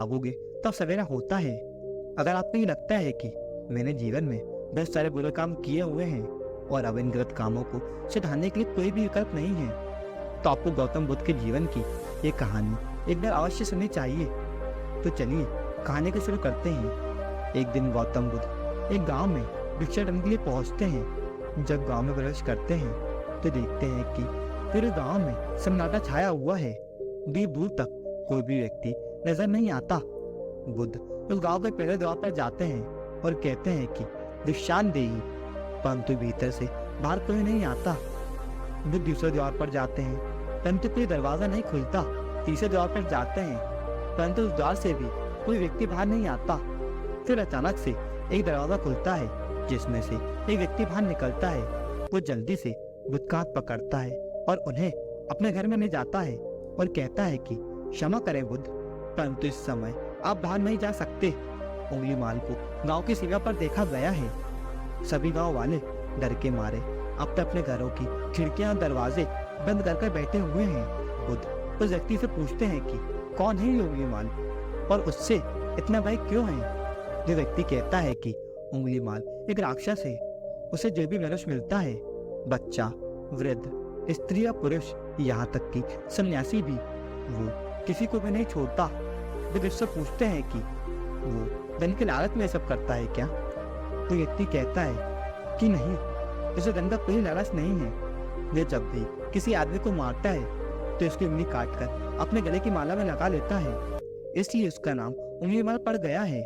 जागोगे तब सवेरा होता है। अगर आपको ये लगता है कि मैंने जीवन में बहुत सारे बुरे काम किए हुए हैं और अब इन गलत कामों को सुधारने के लिए कोई भी विकल्प नहीं है, तो आपको गौतम बुद्ध के जीवन की ये कहानी एक बार अवश्य सुननी चाहिए। तो चलिए कहानी को शुरू करते हैं। एक दिन गौतम बुद्ध एक गांव में भिक्षाटन के लिए पहुंचते हैं। जब गांव में प्रवेश करते हैं तो देखते हैं कि पूरे गांव में सन्नाटा छाया हुआ है। दूर दूर तक कोई भी व्यक्ति नजर नहीं आता। बुद्ध उस गांव के पहले द्वार पर जाते हैं और कहते हैं कि भिक्षान देगी, परंतु भीतर से बाहर कोई नहीं आता। बुद्ध दूसरे द्वार पर जाते हैं परंतु कोई दरवाजा नहीं खुलता। तीसरे द्वार पर जाते हैं परंतु उस द्वार से भी कोई व्यक्ति बाहर नहीं आता। फिर अचानक से एक दरवाजा खुलता है जिसमें से एक व्यक्ति बाहर निकलता है। वो जल्दी से बुद्ध का हाथ पकड़ता है और उन्हें अपने घर में ले जाता है और कहता है कि क्षमा करें बुद्ध, परंतु इस समय आप बाहर नहीं जा सकते। उंगलीमाल को गांव की सीमा पर देखा गया है। सभी गांव वाले डर के मारे अपने अपने घरों की खिड़कियां और दरवाजे बंद कर बैठे हुए हैं। बुद्ध उस व्यक्ति से पूछते हैं कि कौन है ये उंगलीमाल और उससे इतना भय क्यों है। जो व्यक्ति कहता है कि उंगलीमाल एक राक्षस है। उसे जो भी मनुष्य मिलता है, बच्चा, वृद्ध, स्त्री या पुरुष, यहाँ तक कि सन्यासी भी, वो किसी को भी नहीं छोड़ता। वे उससे पूछते हैं कि वो धन के लालच में सब करता है क्या। तो व्यक्ति कहता है कि नहीं, उसे धन का कोई लालच नहीं है। वे जब भी किसी आदमी को मारता है तो उसकी उंगली काटकर अपने गले की माला में लगा लेता है, इसलिए उसका नाम उंगलीमाल पड़ गया है।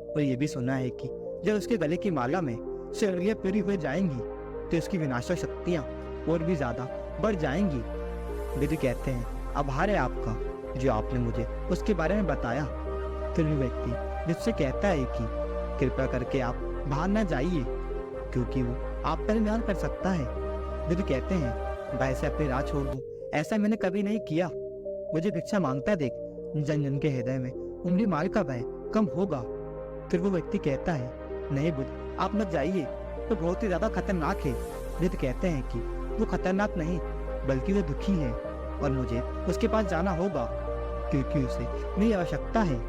और ये भी सुना है कि जब उसके गले की माला में से उंगलियां पूरी हो जाएंगी तो उसकी विनाशक शक्तियां और भी ज्यादा बढ़ जाएंगी। विधि कहते हैं आभार है आपका जो आपने मुझे उसके बारे में बताया। फिर भी व्यक्ति जिससे कहता है कि कृपया करके आप बाहर न जाइए क्योंकि वो आप पर न्याय कर सकता है। विधि कहते हैं भय से अपनी राह छोड़ दूं, ऐसा मैंने कभी नहीं किया। मुझे भिक्षा मांगता देख जन जन के हृदय में उंगलीमाल का भय कम होगा। फिर वो व्यक्ति कहता है नहीं बुद्ध, आप मत जाइए, तो बहुत ही ज्यादा खतरनाक है। बुद्ध कहते हैं कि वो खतरनाक नहीं बल्कि वो दुखी है और मुझे उसके पास जाना होगा क्योंकि उसे मेरी आवश्यकता है।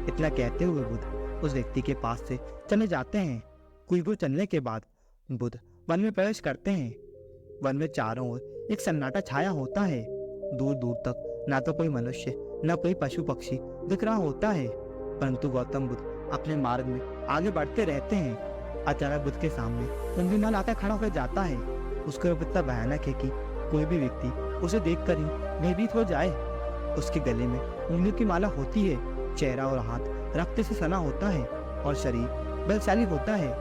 इतना कहते हुए बुद्ध उस व्यक्ति के पास से चले जाते हैं। कुछ दूर चलने के बाद बुद्ध वन में प्रवेश करते हैं। वन में चारों ओर एक सन्नाटा छाया होता है। दूर दूर तक ना तो कोई मनुष्य न कोई पशु पक्षी दिख रहा होता है, परंतु गौतम बुद्ध अपने मार्ग में आगे बढ़ते रहते हैं। अचानक बुद्ध के सामने उंगलीमाल आकर खड़ा हो जाता है। उसका रूप इतना भयानक है कि कोई भी व्यक्ति उसे देखकर ही भयभीत हो जाए। उसके गले में उंगलियों की माला होती है। चेहरा और हाथ रक्त से सना होता है और शरीर बलशाली होता है।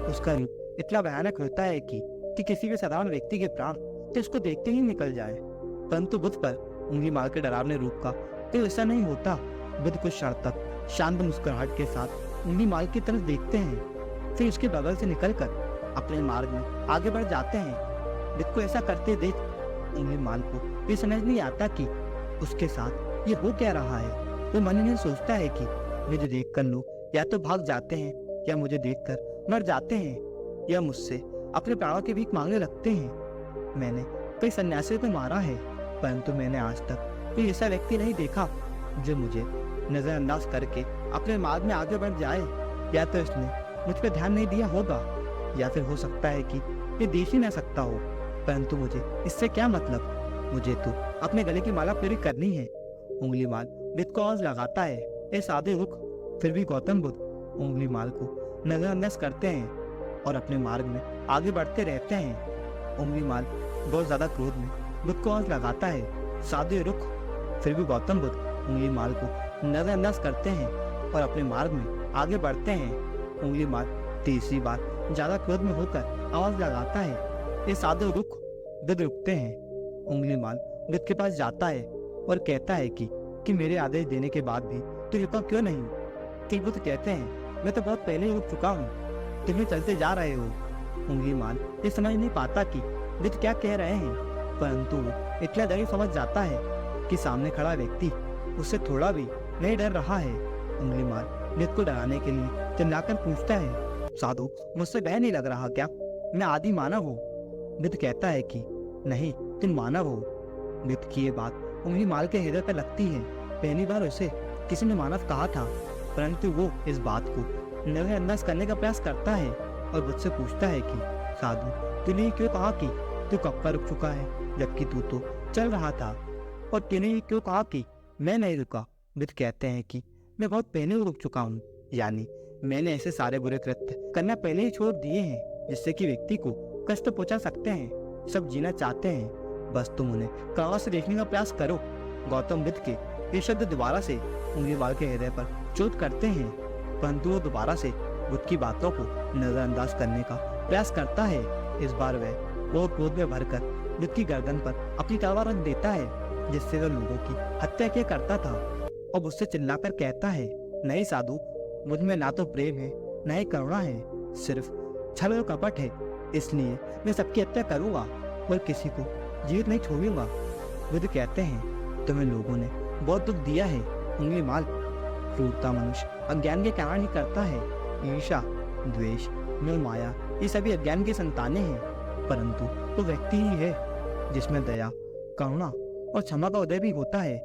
उसका रूप इतना भयानक होता है कि किसी भी साधारण व्यक्ति के प्राण तो उसको देखते ही निकल जाए, परंतु बुद्ध पर उंगलीमाल के डरावने रूप का तो ऐसा नहीं होता। बुद्ध कुछ क्षण तक शांत मुस्कुराहट के साथ उंगलीमाल की तरफ देखते हैं, फिर उसके बगल से निकलकर अपने मार्ग में आगे बढ़ जाते हैं। बुद्ध को ऐसा करते देख उंगलीमाल को ये समझ नहीं आता कि उसके साथ ये हो क्या रहा है। वो मन में सोचता है कि मुझे देखकर लोग या तो भाग जाते हैं या मुझे देखकर मर जाते हैं या मुझसे अपने प्राणों की भीख मांगने लगते हैं। मैंने कई सन्यासियों को मारा है, परंतु मैंने आज तक कोई ऐसा व्यक्ति नहीं देखा जो मुझे नजरअंदाज करके अपने मार्ग में आगे बढ़ जाए। या तो इसने मुझ पर ध्यान नहीं दिया होगा या फिर हो सकता है कि ये देख ही ना सकता हो, परंतु मुझे इससे क्या मतलब। मुझे तो अपने गले की माला पूरी करनी है। उंगलीमाल बुद्ध को आवाज लगाता है, ए साधे रुक। फिर भी गौतम बुद्ध उंगलीमाल को नजरअंदाज करते हैं और अपने मार्ग में आगे बढ़ते रहते हैं। उंगलीमाल बहुत ज्यादा क्रोध में बुद्ध को आवाज लगाता है, साधे रुक। फिर भी गौतम बुद्ध उंगलीमाल को नजरअंदाज करते हैं और अपने मार्ग में आगे बढ़ते हैं। उंगलीमाल तीसरी बार ज्यादा क्रोध में होकर आवाज लगाता है, ये साधु रुक। बुद्ध रुकते हैं। उंगलीमाल बुद्ध के पास जाता है और कहता है कि मेरे आदेश देने के बाद भी तू रुका क्यों नहीं। फिर बुद्ध कहते हैं मैं तो बहुत पहले रुक चुका हूँ, तुम्हें चलते जा रहे हो। उंगलीमाल ये समझ नहीं पाता कि बुद्ध क्या कह रहे हैं, परंतु वो इतना जरूर समझ जाता है कि सामने खड़ा व्यक्ति उससे थोड़ा भी नहीं डर रहा है। उंगलीमाल बुद्ध को डराने के लिए चिल्लाकर पूछता है, साधु मुझसे भय नहीं लग रहा क्या, मैं आदि मानव हूँ। बुद्ध कहता है कि नहीं, तुम मानव हो। बुद्ध की ये बात उंगलीमाल के हृदय पर लगती है। पहली बार उसे किसी ने मानव कहा था, परंतु वो इस बात को नजरअंदाज करने का प्रयास करता है और मुझसे पूछता है कि साधु, तूने ये क्यों कहा कि तू कब का रुक चुका है, जबकि तू तो चल रहा था। और तूने ये क्यों कहा कि मैं नहीं रुका। बुद्ध कहते हैं कि मैं बहुत पहले रुक चुका हूँ, यानी मैंने ऐसे सारे बुरे कृत्य करना पहले ही छोड़ दिए हैं जिससे कि व्यक्ति को कष्ट पहुंचा सकते हैं। सब जीना चाहते हैं, बस तुम उन्हें करुणा से देखने का प्रयास करो। गौतम बुद्ध के ये शब्द दोबारा से उंगलीवाल के हृदय पर चोट करते हैं, परंतु वो दोबारा से बुद्ध की बातों को नजरअंदाज करने का प्रयास करता है। इस बार वह क्रोध में भरकर बुद्ध की गर्दन पर अपनी तलवार रख देता है, जिससे वह लोगों की हत्या किया करता था, और उससे चिल्लाकर कहता है, नहीं साधु, मुझ में ना तो प्रेम है ना ही करुणा है, सिर्फ छल और कपट है। इसलिए मैं सबकी हत्या करूंगा और किसी को जीवित नहीं छोड़ूंगा। बुद्ध कहते हैं, तुम्हें लोगों ने बहुत दुख दिया है उंगलीमाल। क्रूरता मनुष्य अज्ञान के कारण ही करता है। ईर्ष्या, द्वेष, मोह, माया, ये सभी अज्ञान की संतानें हैं, परंतु वो व्यक्ति ही है जिसमें दया, करुणा और क्षमा का उदय भी होता है।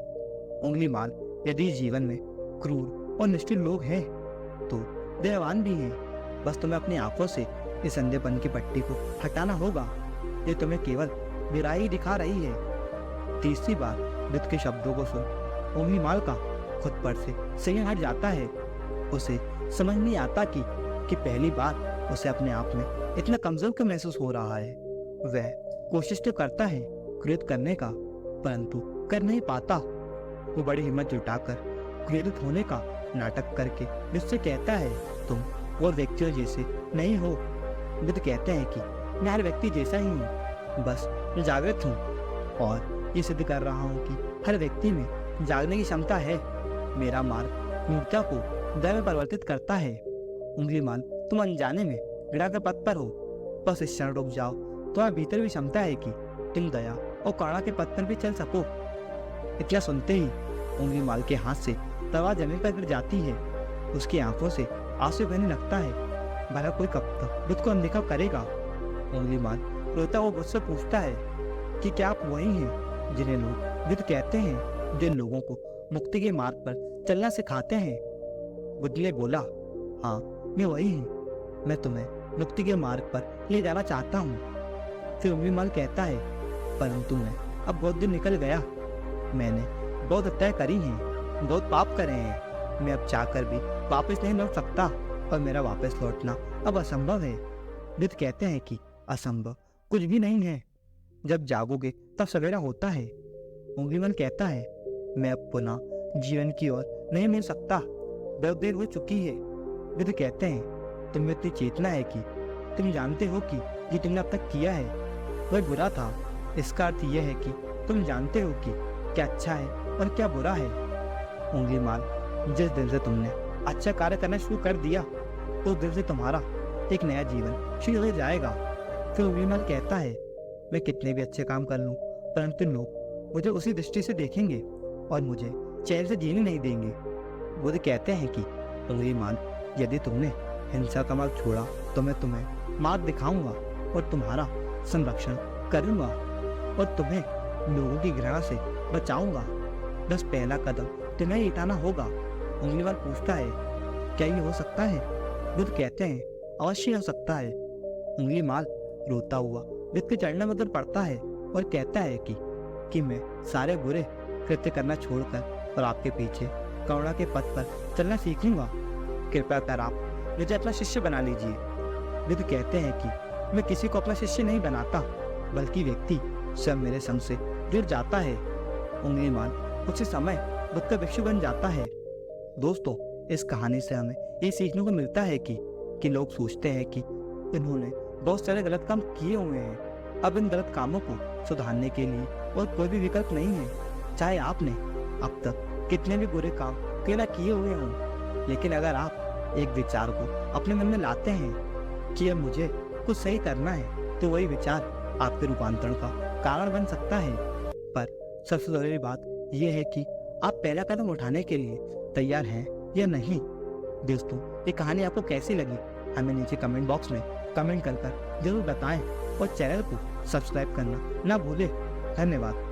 उंगलीमाल, यदि जीवन में क्रूर और निष्ठुर लोग हैं तो दयावान भी हैं। बस तुम्हें अपनी आंखों से इस अंधेपन की पट्टी को हटाना होगा, ये तुम्हें केवल बुराई दिखा रही है। तीसरी बार बुद्ध के शब्दों को सुन उंगलीमाल का खुद पर से संयम हट जाता है। उसे समझ नहीं आता कि पहली बार उसे अपने आप में इतना कमजोर क्यों महसूस हो रहा है। वह कोशिश तो करता है क्रोध करने का, परंतु कर नहीं पाता। वो बड़ी हिम्मत जुटाकर क्रोधित होने का नाटक करके मुझसे कहता है, तुम और व्यक्तियों जैसे नहीं हो। बुद्ध कहते हैं कि मैं हर व्यक्ति जैसा ही हूँ, बस मैं जागृत हूँ और ये सिद्ध कर रहा हूँ कि हर व्यक्ति में जागने की क्षमता है। मेरा मार्ग क्रूरता को दया में परिवर्तित करता है। उंगलीमाल, तुम अनजाने में घृणा के पथ पर हो, बस इस क्षण रुक जाओ। तुम्हारे भीतर भी क्षमता है कि तुम दया और करुणा के पथ पर भी चल सको। इतना सुनते ही उंगलीमाल के हाथ से तलवार जमीन पर गिर जाती है। उसकी आंखों से आंसू बहने लगता है। भला कोई कब तक बुद्ध को अनदेखा करेगा। उंगलीमाल रोता हुआ मुझसे पूछता है कि क्या आप वही हैं जिन्हें लोग बुद्ध कहते हैं, जिन लोगों को मुक्ति के मार्ग पर चलना सिखाते हैं। बुद्ध ने बोला, हाँ मैं वही हूँ, मैं तुम्हें मुक्ति के मार्ग पर ले जाना चाहता हूँ। फिर उंगलीमाल कहता है, परंतु मैं अब बहुत दिन निकल गया, मैंने बहुत हत्याएं करी हैं, बहुत पाप करे हैं, मैं अब चाहकर भी वापस नहीं लौट सकता और मेरा वापस लौटना अब असंभव है। बुद्ध कहते हैं कि असंभव कुछ भी नहीं है, जब जागोगे तब सवेरा होता है। उंगलीमाल कहता है, मैं अब पुनः जीवन की ओर नहीं मिल सकता, बहुत देर हो चुकी है। बुद्ध कहते हैं, तुम में इतनी चेतना है कि तुम जानते हो कि ये तुमने अब तक किया है वह बुरा था। इसका अर्थ यह है कि तुम जानते हो कि क्या अच्छा है और क्या बुरा है। उंगलीमाल, जिस दिन से तुमने अच्छा कार्य करना शुरू कर दिया, उस दिन से तुम्हारा एक नया जीवन शुरू हो जाएगा। फिर उंगलीमाल कहता है, मैं कितने भी अच्छे काम कर लूं, परंतु लोग मुझे उसी दृष्टि से देखेंगे और मुझे चैन से जीने नहीं देंगे। बुद्ध कहते हैं कि उंगलीमाल, यदि तुमने हिंसा का मार्ग छोड़ा तो मैं तुम्हें मार्ग दिखाऊंगा और तुम्हारा संरक्षण करूंगा और तुम्हें लोगों की घृणा से बचाऊंगा। बस पहला कदम तुम्हें ही उठाना होगा। उंगलीमाल पूछता है, क्या ये हो सकता है? बुद्ध कहते हैं, अवश्य हो सकता है। उंगलीमाल रोता हुआ बुद्ध के चरणों में गिर पड़ता है और कहता है कि मैं सारे बुरे कृत्य करना छोड़कर और आपके पीछे करुणा के पथ पर चलना सीख लूंगा। कृपया कर आप मुझे अपना शिष्य बना लीजिए। बुद्ध कहते हैं कि मैं किसी को अपना शिष्य नहीं बनाता, बल्कि व्यक्ति सब मेरे संग से जुड़ जाता है। उंगलीमाल उसी समय बुद्ध का भिक्षु बन जाता है। दोस्तों, इस कहानी से हमें ये सीखने को मिलता है कि लोग सोचते हैं कि इन्होंने बहुत सारे गलत काम किए हुए हैं, अब इन गलत कामों को सुधारने के लिए और कोई भी विकल्प नहीं है। चाहे आपने अब तक कितने भी बुरे काम क्यों ना किए हुए हों, लेकिन अगर आप एक विचार को अपने मन में लाते हैं कि अब मुझे कुछ सही करना है, तो वही विचार आपके रूपांतरण का कारण बन सकता है। पर सबसे जरूरी बात यह है कि आप पहला कदम उठाने के लिए तैयार हैं या नहीं। दोस्तों, ये कहानी आपको कैसी लगी हमें नीचे कमेंट बॉक्स में कमेंट कर जरूर बताएं और चैनल को सब्सक्राइब करना ना भूलें। धन्यवाद।